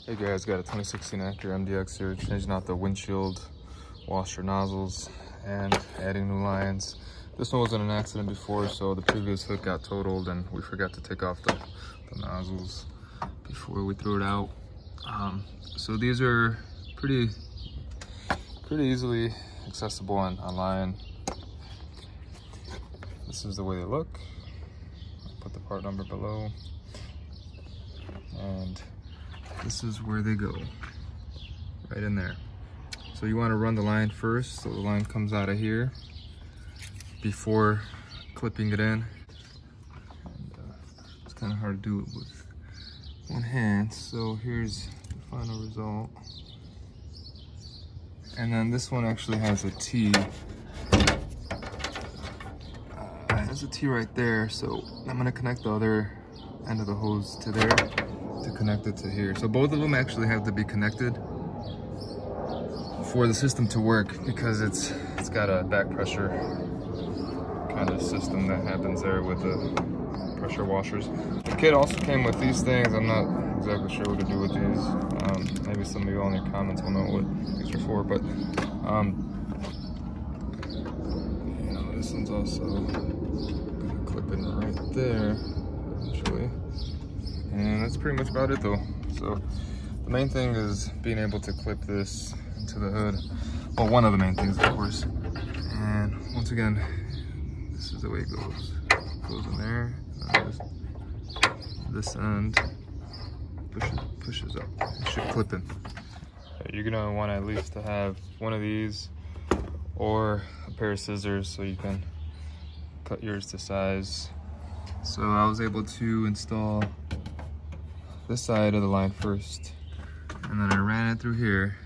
Hey guys, got a 2016 Acura MDX here, changing out the windshield washer nozzles and adding new lines. This one was in an accident before, so the previous hook got totaled and we forgot to take off the nozzles before we threw it out. So these are pretty easily accessible online. This is the way they look. I'll put the part number below. And this is where they go, right in there. So you want to run the line first, so the line comes out of here before clipping it in. And, it's kind of hard to do it with one hand, so here's the final result. And then this one actually has a T. There's a T right there, so I'm going to connect the other end of the hose to there to connect it to here. So both of them actually have to be connected for the system to work, because it's got a back pressure kind of system that happens there with the pressure washers. The kit also came with these things. I'm not exactly sure what to do with these. Maybe some of you all in the comments will know what these are for, but you know, this one's also gonna clip in right there eventually. And that's pretty much about it though. So the main thing is being able to clip this into the hood. Well, one of the main things, of course. And once again, this is the way it goes. It goes in there. This end pushes up. It should clip in. You're gonna want at least to have one of these or a pair of scissors so you can cut yours to size. So I was able to install this side of the line first, and then I ran it through here.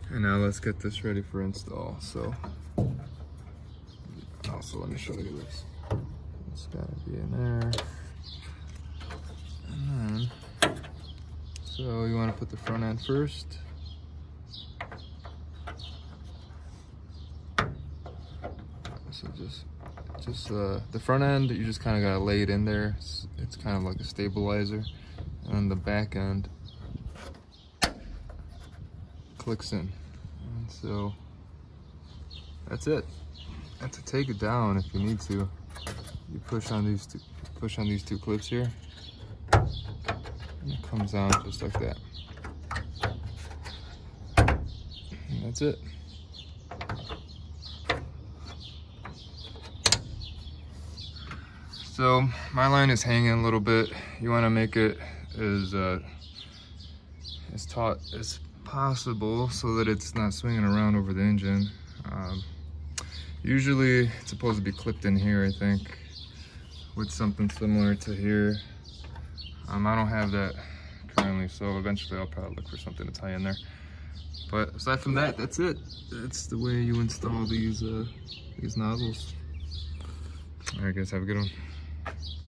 And now let's get this ready for install. So also let me show you this. It's gotta be in there. And then, so you wanna put the front end first. So just the front end, you just kind of gotta lay it in there. It's kind of like a stabilizer, and the back end clicks in. And so that's it. And to take it down, if you need to, you push on these two clips here, and it comes down just like that. And that's it. So my line is hanging a little bit. You want to make it as taut as possible so that it's not swinging around over the engine. Usually it's supposed to be clipped in here, I think, with something similar to here. I don't have that currently, so eventually I'll probably look for something to tie in there. But aside from that, that's it. That's the way you install these nozzles. All right, guys, have a good one.